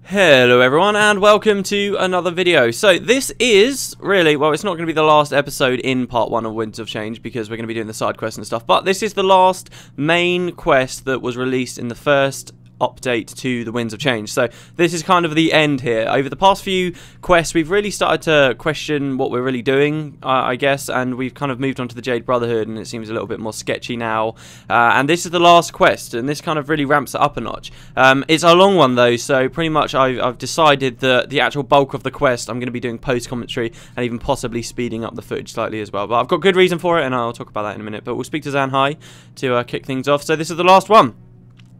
Hello everyone and welcome to another video. So this is really, well, it's not going to be the last episode in part 1 of Winds of Change because we're going to be doing the side quests and stuff, but this is the last main quest that was released in the first update to the Winds of Change. So this is kind of the end here. Over the past few quests we've really started to question what we're really doing, I guess, and we've kind of moved on to the Jade Brotherhood and it seems a little bit more sketchy now, and this is the last quest and this kind of really ramps it up a notch. It's a long one though, so pretty much I've decided that the actual bulk of the quest I'm going to be doing post commentary and even possibly speeding up the footage slightly as well, but I've got good reason for it and I'll talk about that in a minute. But we'll speak to Ahhh to kick things off. So this is the last one.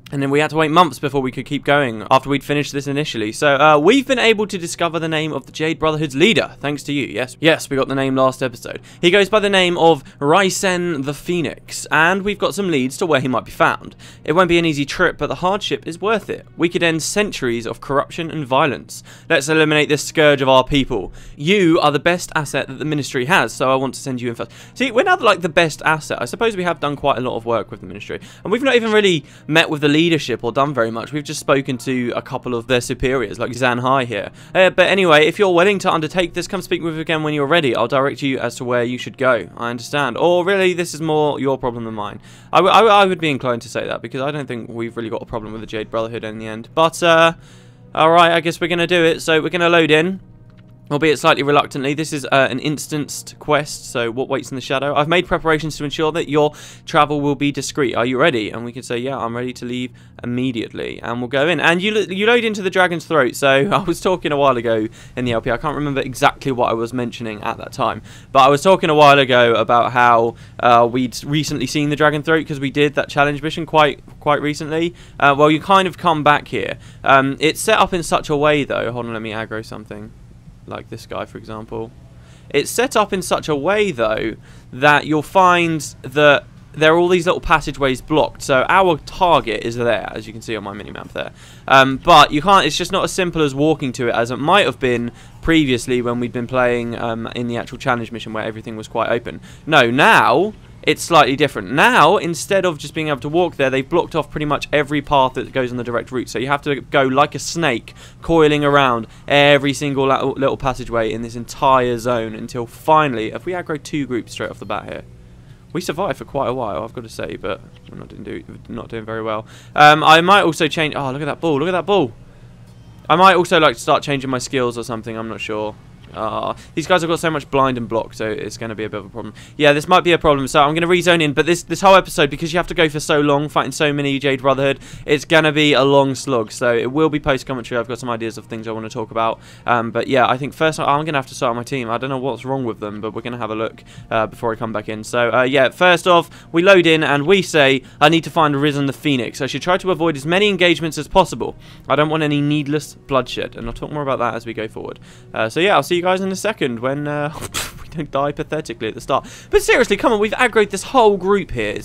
And then we had to wait months before we could keep going after we'd finished this initially. So we've been able to discover the name of the Jade Brotherhood's leader, thanks to you. Yes, we got the name last episode. He goes by the name of Ryen the Phoenix, and we've got some leads to where he might be found. It won't be an easy trip, but the hardship is worth it. We could end centuries of corruption and violence. Let's eliminate this scourge of our people. You are the best asset that the Ministry has, so I want to send you in first. See, we're not like the best asset. I suppose we have done quite a lot of work with the Ministry, and we've not even really met with the leadership or done very much. We've just spoken to a couple of their superiors, like Ahhh here. But anyway, if you're willing to undertake this, come speak with me again when you're ready. I'll direct you as to where you should go. I understand. Or really, this is more your problem than mine. I would be inclined to say that, because I don't think we've really got a problem with the Jade Brotherhood in the end. But, alright, I guess we're going to do it. So we're going to load in. Albeit slightly reluctantly. This is an instanced quest, so what waits in the shadow? I've made preparations to ensure that your travel will be discreet. Are you ready? And we can say, yeah, I'm ready to leave immediately. And we'll go in. And you load into the Dragon's Throat. So I was talking a while ago in the LP. I can't remember exactly what I was mentioning at that time. But I was talking a while ago about how we'd recently seen the Dragon Throat, because we did that challenge mission quite recently. Well, you kind of come back here. It's set up in such a way, though. Hold on, let me aggro something. Like this guy, for example. It's set up in such a way, though, that you'll find that there are all these little passageways blocked. So our target is there, as you can see on my minimap there. But you can't. It's just not as simple as walking to it as it might have been previously when we'd been playing in the actual challenge mission where everything was quite open. No, now it's slightly different. Now, instead of just being able to walk there, they've blocked off pretty much every path that goes on the direct route. So you have to go like a snake, coiling around every single little passageway in this entire zone until finally, if we aggro 2 groups straight off the bat here. We survived for quite a while, I've got to say, but we're not doing very well. I might also change... Oh, look at that ball, look at that ball. I might also like to start changing my skills or something, I'm not sure. These guys have got so much blind and block, so it's going to be a bit of a problem. Yeah, this might be a problem, so I'm going to rezone in. But this whole episode, because you have to go for so long, fighting so many Jade Brotherhood, it's going to be a long slog. So it will be post-commentary. I've got some ideas of things I want to talk about. But yeah, I think first I'm going to have to start my team. I don't know what's wrong with them, but we're going to have a look before I come back in. So yeah, first off, we load in and we say, I need to find Ryen the Phoenix. I should try to avoid as many engagements as possible. I don't want any needless bloodshed. And I'll talk more about that as we go forward. So yeah, I'll see you guys in a second when we don't die pathetically at the start. But seriously, come on, we've aggroed this whole group here.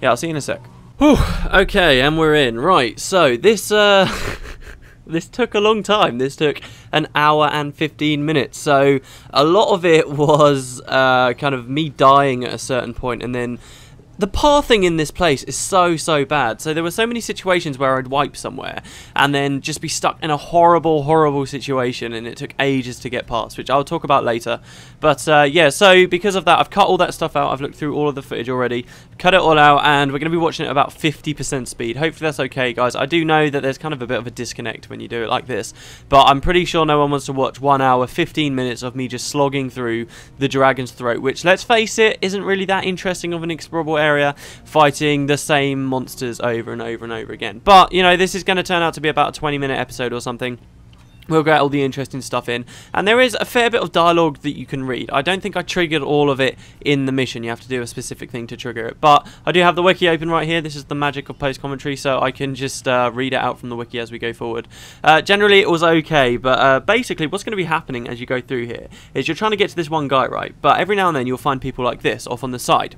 Yeah, I'll see you in a sec. Whew, okay, and we're in. Right, so this this took a long time. This took an hour and 15 minutes. So a lot of it was kind of me dying at a certain point, and then the pathing in this place is so bad. So there were so many situations where I'd wipe somewhere and then just be stuck in a horrible situation, and it took ages to get past, which I'll talk about later. But yeah, so because of that, I've cut all that stuff out. I've looked through all of the footage already, cut it all out, and we're going to be watching it at about 50% speed. Hopefully that's okay, guys. I do know that there's kind of a bit of a disconnect when you do it like this, but I'm pretty sure no one wants to watch 1 hour, 15 minutes of me just slogging through the Dragon's Throat, which, let's face it, isn't really that interesting of an explorable area, fighting the same monsters over and over and over again. But, you know, this is going to turn out to be about a 20-minute episode or something. We'll get all the interesting stuff in, and there is a fair bit of dialogue that you can read. I don't think I triggered all of it in the mission. You have to do a specific thing to trigger it, but I do have the wiki open right here. This is the magic of post-commentary, so I can just read it out from the wiki as we go forward. Generally, it was okay, but basically what's going to be happening as you go through here is you're trying to get to this one guy, right? But every now and then you'll find people like this off on the side.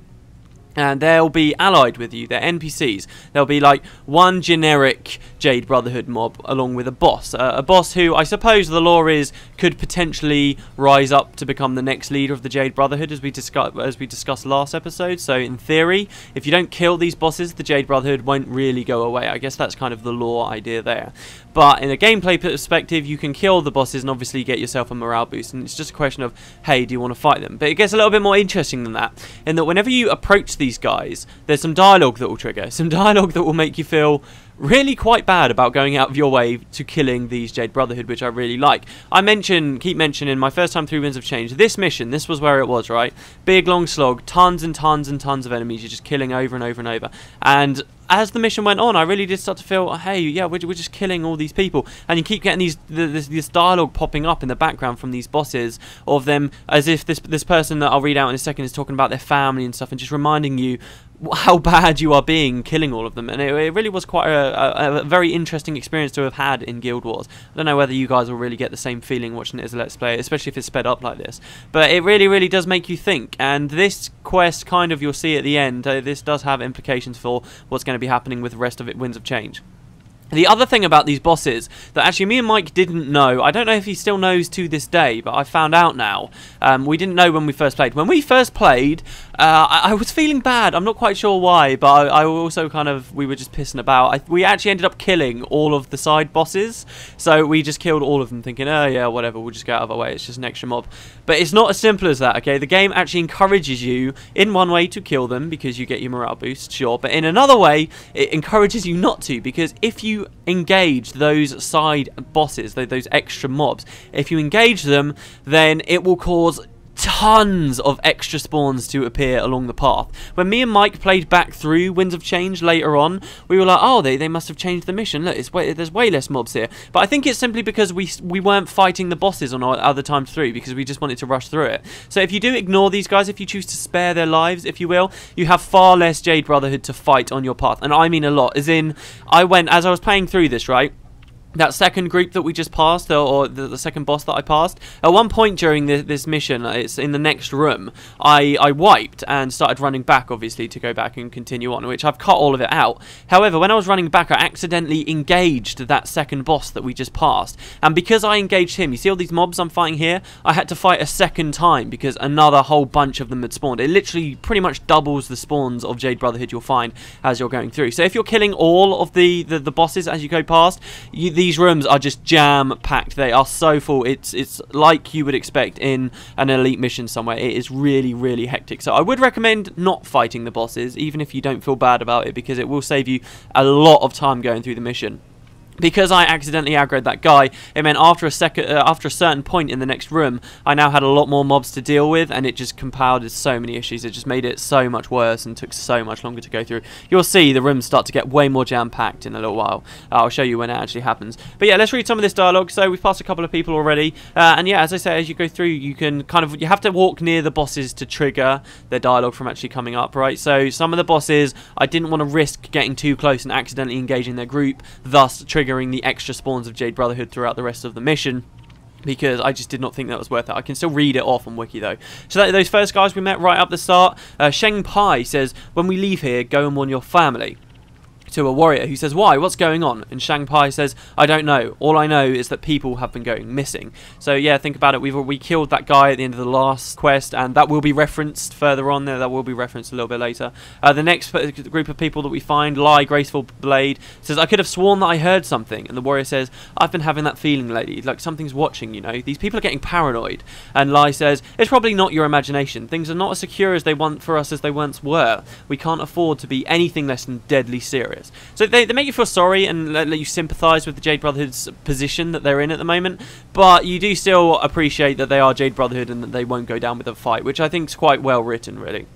and they'll be allied with you. They're NPCs. There'll be like one generic Jade Brotherhood mob along with a boss. A boss who I suppose the lore is could potentially rise up to become the next leader of the Jade Brotherhood, as we discussed last episode. So in theory, if you don't kill these bosses, the Jade Brotherhood won't really go away. I guess that's kind of the lore idea there. But in a gameplay perspective, you can kill the bosses and obviously get yourself a morale boost. And it's just a question of, hey, do you want to fight them? But it gets a little bit more interesting than that, in that whenever you approach these guys, there's some dialogue that will trigger. Some dialogue that will make you feel really quite bad about going out of your way to killing these Jade Brotherhood, which I really like. I keep mentioning my first time through Winds of Change, this mission, this was where it was, right? Big long slog, tons and tons and tons of enemies you're just killing over and over and over. And as the mission went on, I really did start to feel, hey, yeah, we're just killing all these people. And you keep getting this dialogue popping up in the background from these bosses of them, as if this person that I'll read out in a second is talking about their family and stuff, and just reminding you how bad you are being killing all of them. And it really was quite a very interesting experience to have had in Guild Wars. I don't know whether you guys will really get the same feeling watching it as a Let's Play, especially if it's sped up like this. But it really does make you think. And this quest, kind of, you'll see at the end, this does have implications for what's going to be happening with the rest of it, Winds of Change. The other thing about these bosses that actually me and Mike didn't know, I don't know if he still knows to this day, but I found out now. We didn't know when we first played. When we first played, I was feeling bad. I'm not quite sure why, but I also kind of, we were just pissing about. We actually ended up killing all of the side bosses. So we just killed all of them thinking, oh yeah, whatever, we'll just get out of our way. It's just an extra mob. But it's not as simple as that, okay? The game actually encourages you in one way to kill them because you get your morale boost, sure. But in another way, it encourages you not to, because if you engage those side bosses, those extra mobs, if you engage them, then it will cause tons of extra spawns to appear along the path. When me and Mike played back through Winds of Change later on, we were like, oh, they must have changed the mission. Look, there's way less mobs here. But I think it's simply because we weren't fighting the bosses on our other times through, because we just wanted to rush through it. So if you do ignore these guys, if you choose to spare their lives, if you will, you have far less Jade Brotherhood to fight on your path. And I mean a lot. As in, as I was playing through this, right? That second group that we just passed, or the second boss that I passed, at one point during this mission, it's in the next room, I wiped and started running back, obviously, to go back and continue on, which I've cut all of it out. However, when I was running back, I accidentally engaged that second boss that we just passed. And because I engaged him, you see all these mobs I'm fighting here? I had to fight a second time because another whole bunch of them had spawned. It literally pretty much doubles the spawns of Jade Brotherhood you'll find as you're going through. So if you're killing all of the bosses as you go past, these rooms are just jam-packed. They are so full. It's like you would expect in an elite mission somewhere. It is really hectic. So I would recommend not fighting the bosses, even if you don't feel bad about it, because it will save you a lot of time going through the mission. Because I accidentally aggroed that guy, it meant after a certain point in the next room, I now had a lot more mobs to deal with, and it just compounded so many issues. It just made it so much worse and took so much longer to go through. You'll see the rooms start to get way more jam-packed in a little while. I'll show you when it actually happens. But yeah, let's read some of this dialogue. So we've passed a couple of people already, and yeah, as I say, as you go through, you can you have to walk near the bosses to trigger their dialogue from actually coming up, right? So some of the bosses, I didn't want to risk getting too close and accidentally engaging their group, thus triggering the extra spawns of Jade Brotherhood throughout the rest of the mission, because I just did not think that was worth it. I can still read it off on Wiki though. So those first guys we met right up the start, Sheng Pai says, when we leave here, go and warn your family. To a warrior who says, why? What's going on? And Shang Pai says, I don't know. All I know is that people have been going missing. So yeah, think about it. We killed that guy at the end of the last quest, and that will be referenced further on there. That will be referenced a little bit later. The next group of people that we find, Lai Graceful Blade, says, I could have sworn that I heard something. And the warrior says, I've been having that feeling, lady. Like something's watching, you know. These people are getting paranoid. And Lai says, it's probably not your imagination. Things are not as secure as they want for us as they once were. We can't afford to be anything less than deadly serious. So they make you feel sorry and let you sympathise with the Jade Brotherhood's position that they're in at the moment, but you do still appreciate that they are Jade Brotherhood and that they won't go down with a fight, which I think is quite well written, really.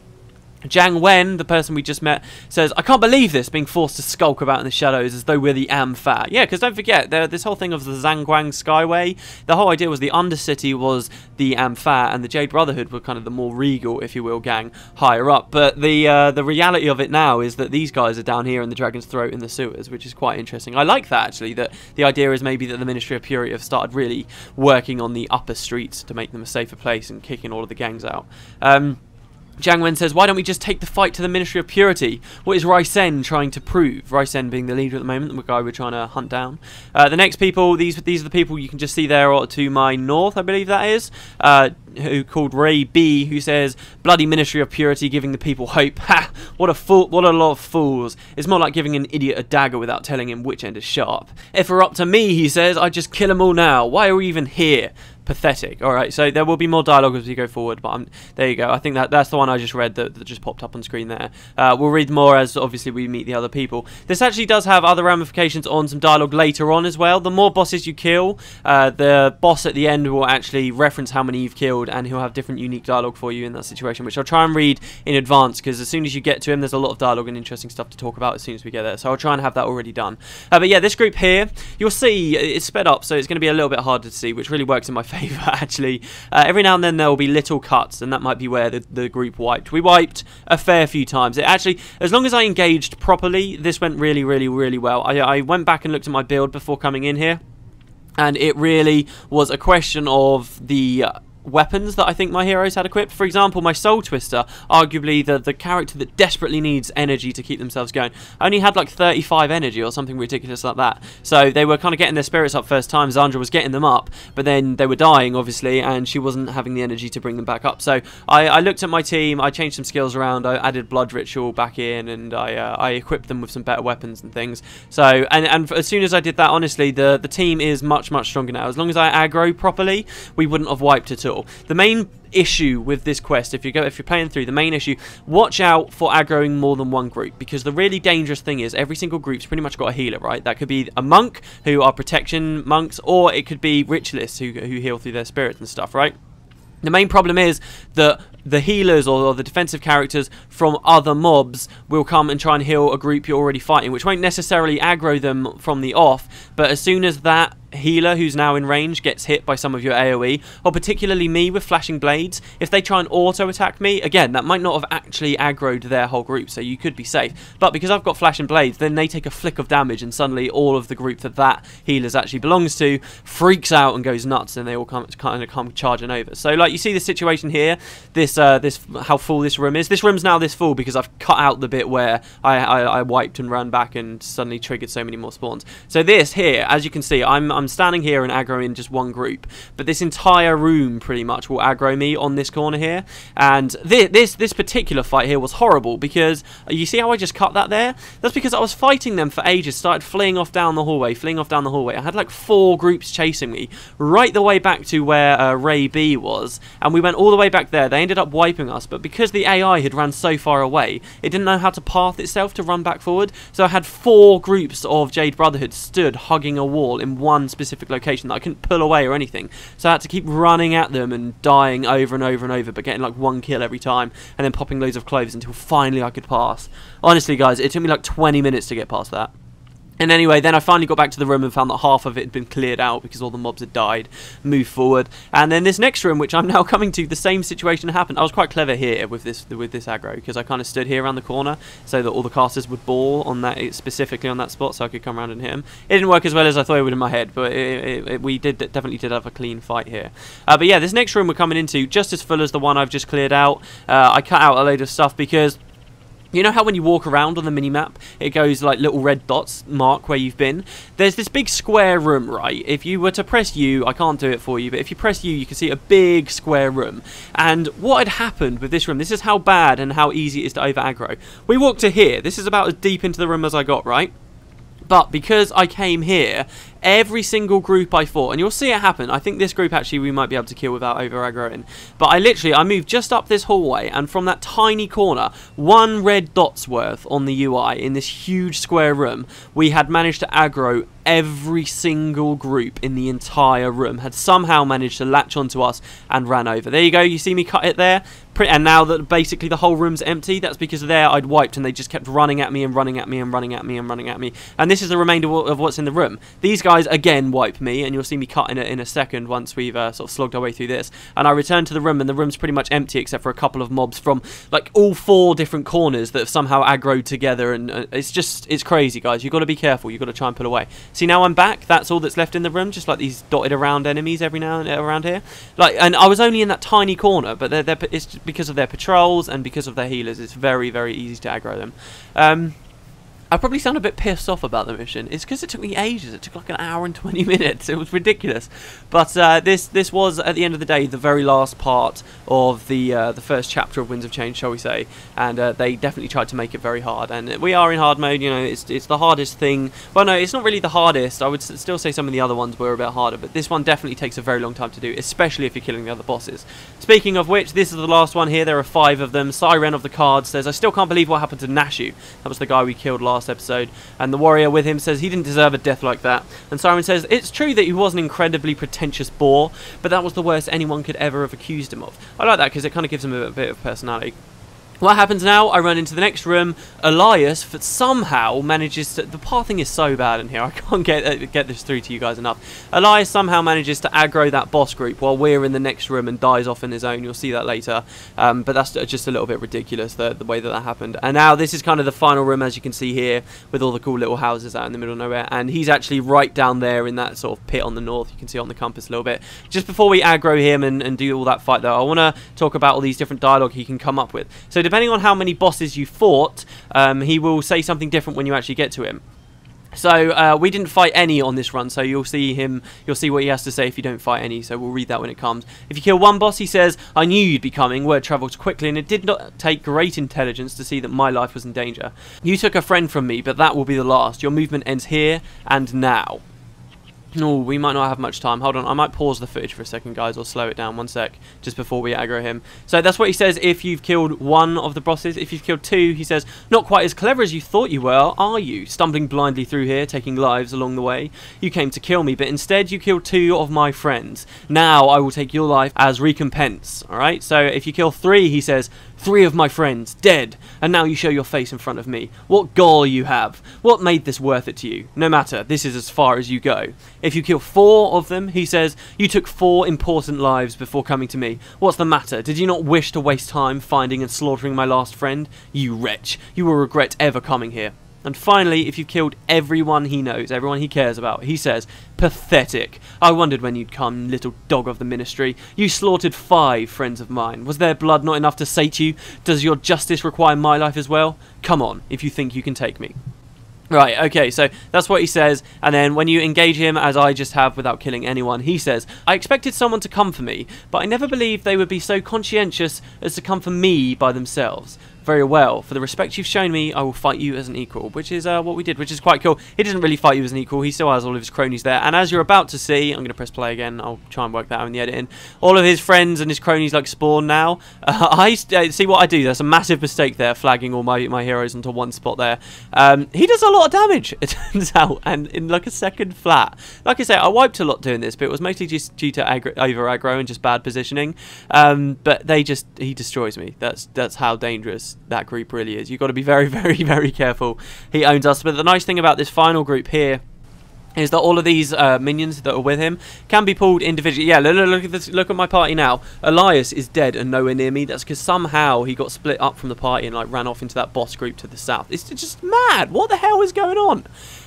Jiang Wen, the person we just met, says, I can't believe this, being forced to skulk about in the shadows as though we're the Amfa. Yeah, because don't forget, this whole thing of the Zhangguang Skyway, the whole idea was the Undercity was the Amfa, and the Jade Brotherhood were kind of the more regal, if you will, gang higher up. But the reality of it now is that these guys are down here in the Dragon's Throat in the sewers, which is quite interesting. I like that, actually, that the idea is maybe that the Ministry of Purity have started really working on the upper streets to make them a safer place and kicking all of the gangs out. Jiang says, why don't we just take the fight to the Ministry of Purity? What is Ryen trying to prove? Ryen being the leader at the moment, the guy we're trying to hunt down. The next people, these are the people you can just see there to my north, I believe that is, who called Ray B, who says, bloody Ministry of Purity giving the people hope. Ha! What a fool! What a lot of fools. It's more like giving an idiot a dagger without telling him which end is sharp. If it were up to me, he says, I'd just kill them all now. Why are we even here? Pathetic. Alright, so there will be more dialogue as we go forward, but there you go. I think that's the one I just read that just popped up on screen there. We'll read more as obviously we meet the other people. This actually does have other ramifications on some dialogue later on as well. The more bosses you kill, the boss at the end will actually reference how many you've killed, and he'll have different unique dialogue for you in that situation, which I'll try and read in advance, because as soon as you get to him, there's a lot of dialogue and interesting stuff to talk about as soon as we get there. So I'll try and have that already done. But yeah, this group here, you'll see it's sped up, so it's going to be a little bit harder to see, which really works in my favour actually. Every now and then there will be little cuts, and that might be where the group wiped. We wiped a fair few times. It actually, as long as I engaged properly, this went really, really, really well. I went back and looked at my build before coming in here, and it really was a question of the weapons that I think my heroes had equipped. For example, my Soul Twister, arguably the character that desperately needs energy to keep themselves going, only had like 35 energy or something ridiculous like that. So they were kind of getting their spirits up first time. Zandra was getting them up, but then they were dying obviously, and she wasn't having the energy to bring them back up. So I looked at my team, I changed some skills around, I added Blood Ritual back in, and I equipped them with some better weapons and things. So and as soon as I did that, honestly, the team is much stronger now. As long as I aggro properly, we wouldn't have wiped at all. The main issue with this quest, if you're playing through, the main issue, watch out for aggroing more than one group, because the really dangerous thing is every single group's pretty much got a healer, right? That could be a monk, who are protection monks, or it could be ritualists who heal through their spirits and stuff, right? The main problem is that the healers or the defensive characters from other mobs will come and try and heal a group you're already fighting, which won't necessarily aggro them from the off, but as soon as that healer who's now in range gets hit by some of your AoE, or particularly me with flashing blades, if they try and auto attack me, again, that might not have actually aggroed their whole group, so you could be safe, but because I've got flashing blades, then they take a flick of damage, and suddenly all of the group that healer actually belongs to freaks out and goes nuts, and they all come charging over. So like you see the situation here, this how full this room is. This room's now this full because I've cut out the bit where I wiped and ran back and suddenly triggered so many more spawns. So this here, as you can see, I'm standing here and aggroing just one group, but this entire room pretty much will aggro me on this corner here. And this particular fight here was horrible, because you see how I just cut that there? That's because I was fighting them for ages, started fleeing off down the hallway. I had like 4 groups chasing me right the way back to where Ray B was, and we went all the way back there. They ended up wiping us, but because the AI had ran so far away, it didn't know how to path itself to run back forward, so I had 4 groups of Jade Brotherhood stood hugging a wall in one specific location that I couldn't pull away or anything, so I had to keep running at them and dying over and over and over, but getting like 1 kill every time, and then popping loads of cloves until finally I could pass. Honestly guys, it took me like 20 minutes to get past that. And anyway, then I finally got back to the room and found that half of it had been cleared out because all the mobs had died. Moved forward, and then this next room, which I'm now coming to, the same situation happened. I was quite clever here with this aggro, because I kind of stood here around the corner so that all the casters would ball on that, specifically on that spot, so I could come around and hit him. It didn't work as well as I thought it would in my head, but we definitely did have a clean fight here. But yeah, this next room we're coming into, just as full as the one I've just cleared out. I cut out a load of stuff because you know how when you walk around on the minimap, it goes like little red dots mark where you've been? There's this big square room, right? If you were to press U, I can't do it for you, but if you press U, you can see a big square room. And what had happened with this room, this is how bad and how easy it is to over aggro. We walked to here. This is about as deep into the room as I got, right? But because I came here, every single group I fought, and you'll see it happen. I think this group actually we might be able to kill without over aggroing. But I moved just up this hallway, and from that tiny corner, 1 red dot's worth on the UI in this huge square room, we had managed to aggro every single group in the entire room, had somehow managed to latch onto us and ran over. There you go, you see me cut it there? And now that basically the whole room's empty, that's because there I'd wiped and they just kept running at me and running at me and running at me and running at me. And this is the remainder of what's in the room. These guys again wipe me, and you'll see me cut in a second once we've sort of slogged our way through this. And I return to the room, and the room's pretty much empty except for a couple of mobs from like all 4 different corners that have somehow aggroed together. And it's crazy, guys. You've got to be careful. You've got to try and pull away. See, now I'm back. That's all that's left in the room, just like these dotted around enemies every now and around here. Like, and I was only in that tiny corner, but it's because of their patrols and because of their healers, it's very, very easy to aggro them. I probably sound a bit pissed off about the mission. It's because it took me ages. It took like an hour and 20 minutes. It was ridiculous. But this was, at the end of the day, the very last part of the first chapter of Winds of Change, shall we say. And they definitely tried to make it very hard. And we are in hard mode, you know, it's the hardest thing. Well, no, it's not really the hardest. I would still say some of the other ones were a bit harder. But this one definitely takes a very long time to do, especially if you're killing the other bosses. Speaking of which, this is the last one here. There are 5 of them. Siren of the Cards says, I still can't believe what happened to Nashu. That was the guy we killed last episode, and the warrior with him says he didn't deserve a death like that. And Siren says it's true that he was an incredibly pretentious bore, but that was the worst anyone could ever have accused him of. I like that because it kind of gives him a bit of personality. What happens now? I run into the next room. Elias somehow manages to... The pathing is so bad in here. I can't get this through to you guys enough. Elias somehow manages to aggro that boss group while we're in the next room and dies off in his own. You'll see that later. But that's just a little bit ridiculous, the way that happened. And now this is kind of the final room, as you can see here, with all the cool little houses out in the middle of nowhere. And he's actually right down there in that sort of pit on the north. You can see on the compass a little bit. Just before we aggro him and do all that fight, though, I want to talk about all these different dialogue he can come up with. So depending on how many bosses you fought, he will say something different when you actually get to him. So we didn't fight any on this run, so you'll see what he has to say if you don't fight any, so we'll read that when it comes. If you kill one boss, he says, I knew you'd be coming, word travels quickly, and it did not take great intelligence to see that my life was in danger. You took a friend from me, but that will be the last. Your movement ends here and now. Oh, we might not have much time. Hold on, I might pause the footage for a second, guys, or slow it down 1 sec, just before we aggro him. So that's what he says if you've killed 1 of the bosses. If you've killed 2, he says, not quite as clever as you thought you were, are you? Stumbling blindly through here, taking lives along the way. You came to kill me, but instead you killed 2 of my friends. Now I will take your life as recompense. Alright, so if you kill 3, he says, 3 of my friends, dead, and now you show your face in front of me. What gall you have. What made this worth it to you? No matter, this is as far as you go. If you kill 4 of them, he says, you took 4 important lives before coming to me. What's the matter? Did you not wish to waste time finding and slaughtering my last friend? You wretch, you will regret ever coming here. And finally, if you've killed everyone he knows, everyone he cares about, he says, pathetic. I wondered when you'd come, little dog of the ministry. You slaughtered 5 friends of mine. Was their blood not enough to sate you? Does your justice require my life as well? Come on, if you think you can take me. Right, okay, so that's what he says, and then when you engage him, as I just have without killing anyone, he says, I expected someone to come for me, but I never believed they would be so conscientious as to come for me by themselves. Very well, for the respect you've shown me, I will fight you as an equal, which is what we did, which is quite cool. He doesn't really fight you as an equal, he still has all of his cronies there, and as you're about to see, I'm going to press play again, I'll try and work that out in the editing, all of his friends and his cronies like spawn now. I see what I do, there's a massive mistake there, flagging all my heroes onto one spot there. He does a lot of damage, it turns out, and in like a second flat. Like I say, I wiped a lot doing this, but it was mostly just due to over aggro and just bad positioning, but he destroys me. That's how dangerous that group really is. You've got to be very, very, very careful. He owns us. But the nice thing about this final group here is that all of these minions that are with him can be pulled individually. Yeah, look at this. Look at my party now. Elias is dead and nowhere near me. That's because somehow he got split up from the party and like ran off into that boss group to the south. It's just mad. What the hell is going on?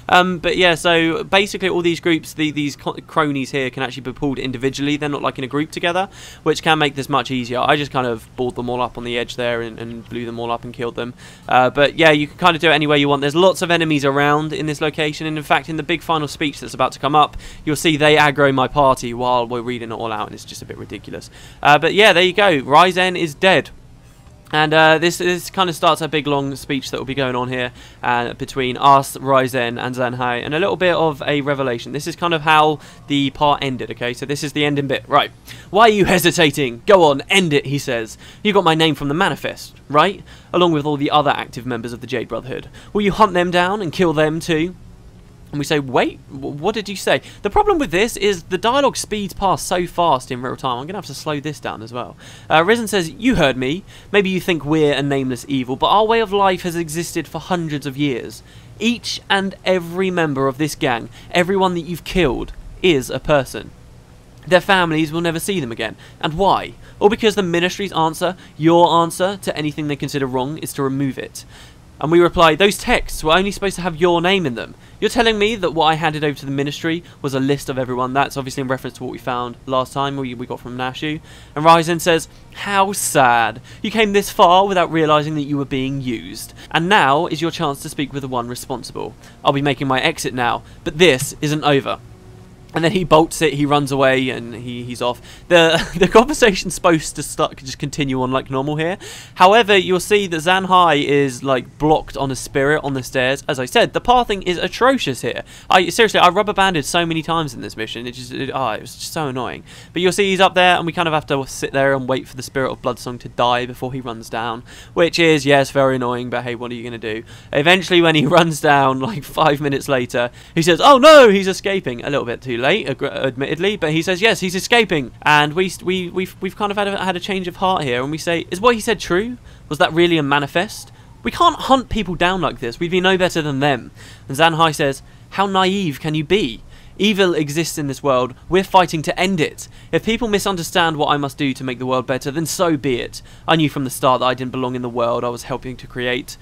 But yeah, so basically all these groups, these cronies here can actually be pulled individually. They're not like in a group together, which can make this much easier. I just kind of balled them all up on the edge there and blew them all up and killed them. But yeah, you can kind of do it any way you want. There's lots of enemies around in this location, and in fact in the big final speech that's about to come up, you'll see they aggro my party while we're reading it all out, and it's just a bit ridiculous. But yeah, there you go. Ryen is dead. And this kind of starts a big long speech that will be going on here between us, Ryen, and Ahhh, and a little bit of a revelation. This is kind of how the part ended, okay? So this is the ending bit. Right. Why are you hesitating? Go on, end it, he says. You got my name from the manifest, right? Along with all the other active members of the Jade Brotherhood. Will you hunt them down and kill them too? And we say, wait, what did you say? The problem with this is the dialogue speeds past so fast in real time. I'm going to have to slow this down as well. Risen says, you heard me. Maybe you think we're a nameless evil, but our way of life has existed for hundreds of years. Each and every member of this gang, everyone that you've killed, is a person. Their families will never see them again. And why? All because the Ministry's answer, your answer, to anything they consider wrong is to remove it. And we reply, those texts were only supposed to have your name in them. You're telling me that what I handed over to the ministry was a list of everyone. That's obviously in reference to what we found last time we got from Ahhh. And Ryen says, how sad. You came this far without realising that you were being used. And now is your chance to speak with the one responsible. I'll be making my exit now, but this isn't over. And then he bolts it, he runs away, and he's off. The conversation's supposed to just continue on like normal here. However, you'll see that Ahhh is like blocked on a spirit on the stairs. As I said, the pathing is atrocious here. Seriously, I rubber banded so many times in this mission. It was just so annoying. But you'll see he's up there, and we kind of have to sit there and wait for the spirit of Bloodsong to die before he runs down. Which is, yes, very annoying, but hey, what are you going to do? Eventually, when he runs down, like 5 minutes later, he says, oh no, he's escaping. A little bit too late, admittedly, but he says yes, he's escaping, and we've kind of had a change of heart here, and we say, is what he said true? Was that really a manifest? We can't hunt people down like this. We'd be no better than them. And Ahhh says, how naive can you be? Evil exists in this world. We're fighting to end it. If people misunderstand what I must do to make the world better, then so be it. I knew from the start that I didn't belong in the world I was helping to create.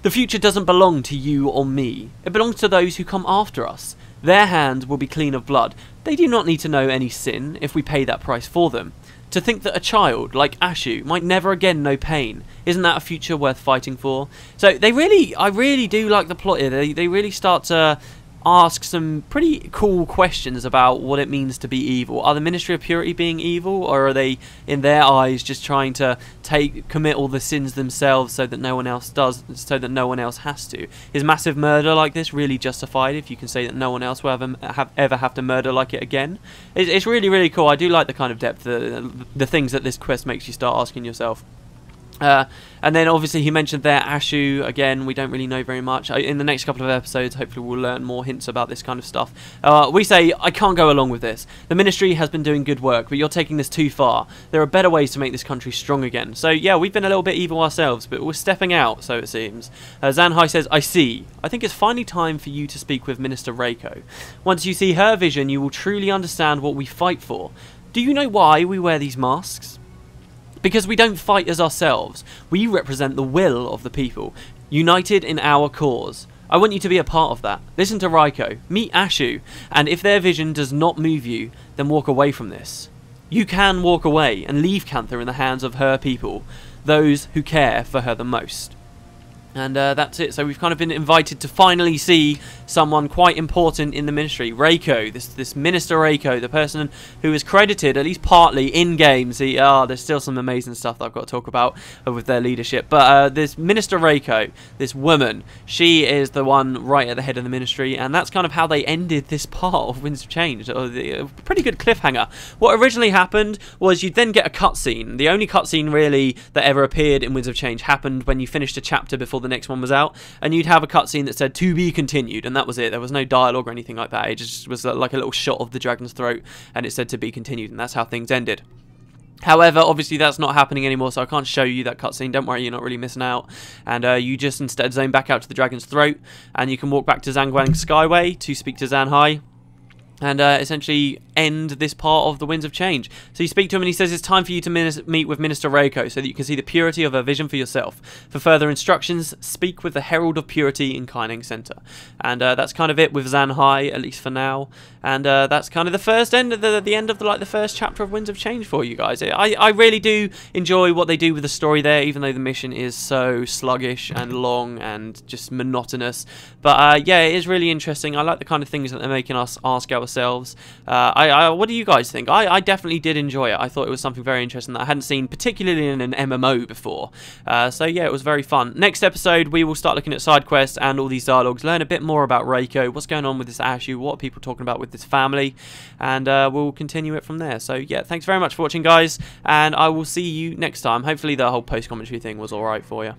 The future doesn't belong to you or me. It belongs to those who come after us. Their hands will be clean of blood. They do not need to know any sin if we pay that price for them. To think that a child like Ahhh might never again know pain, isn't that a future worth fighting for? So I really do like the plot here. They really start to ask some pretty cool questions about what it means to be evil. Are the Ministry of Purity being evil, or are they, in their eyes, just trying to commit all the sins themselves so that no one else does, so that no one else has to? Is massive murder like this really justified if you can say that no one else will ever have to murder like it again? It's really, really cool. I do like the kind of depth, the things that this quest makes you start asking yourself. And then obviously he mentioned there Ahhh, again, we don't really know very much. In the next couple of episodes, hopefully we'll learn more hints about this kind of stuff. We say, I can't go along with this. The ministry has been doing good work, but you're taking this too far. There are better ways to make this country strong again. So yeah, we've been a little bit evil ourselves, but we're stepping out, so it seems. Ahhh says, I see. I think it's finally time for you to speak with Minister Reiko. Once you see her vision, you will truly understand what we fight for. Do you know why we wear these masks? Because we don't fight as ourselves. We represent the will of the people, united in our cause. I want you to be a part of that. Listen to Reiko, meet Ahhh, and if their vision does not move you, then walk away from this. You can walk away and leave Cantha in the hands of her people, those who care for her the most. And that's it. So we've kind of been invited to finally see someone quite important in the ministry. Reiko, this Minister Reiko, the person who is credited, at least partly, in games. There's still some amazing stuff that I've got to talk about with their leadership. But this Minister Reiko, this woman, she is the one right at the head of the ministry. And that's kind of how they ended this part of Winds of Change. A pretty good cliffhanger. What originally happened was you'd then get a cutscene. The only cutscene really that ever appeared in Winds of Change happened when you finished a chapter before the next one was out, and you'd have a cutscene that said to be continued, and that was it. There was no dialogue or anything like that. It just was like a little shot of the dragon's throat, and it said to be continued, and that's how things ended. However, obviously that's not happening anymore, so I can't show you that cutscene. Don't worry, you're not really missing out. And you just instead zone back out to the dragon's throat, and you can walk back to Zangwang Skyway to speak to Ahhh, and essentially end this part of the Winds of Change. So you speak to him and he says it's time for you to meet with Minister Reiko so that you can see the purity of her vision for yourself. For further instructions, speak with the Herald of Purity in Kaining Center. And that's kind of it with Ahhh, at least for now. And that's kind of the end of the first chapter of Winds of Change for you guys. I really do enjoy what they do with the story there, even though the mission is so sluggish and long and just monotonous. But yeah, it is really interesting. I like the kind of things that they're making us ask ourselves. What do you guys think? I definitely did enjoy it. I thought it was something very interesting that I hadn't seen, particularly in an MMO before. So yeah, it was very fun. Next episode, we will start looking at side quests and all these dialogues, learn a bit more about Reiko, what's going on with this Ahhh, what are people talking about with this family, and we'll continue it from there. So yeah, thanks very much for watching, guys, and I will see you next time. Hopefully the whole post-commentary thing was alright for you.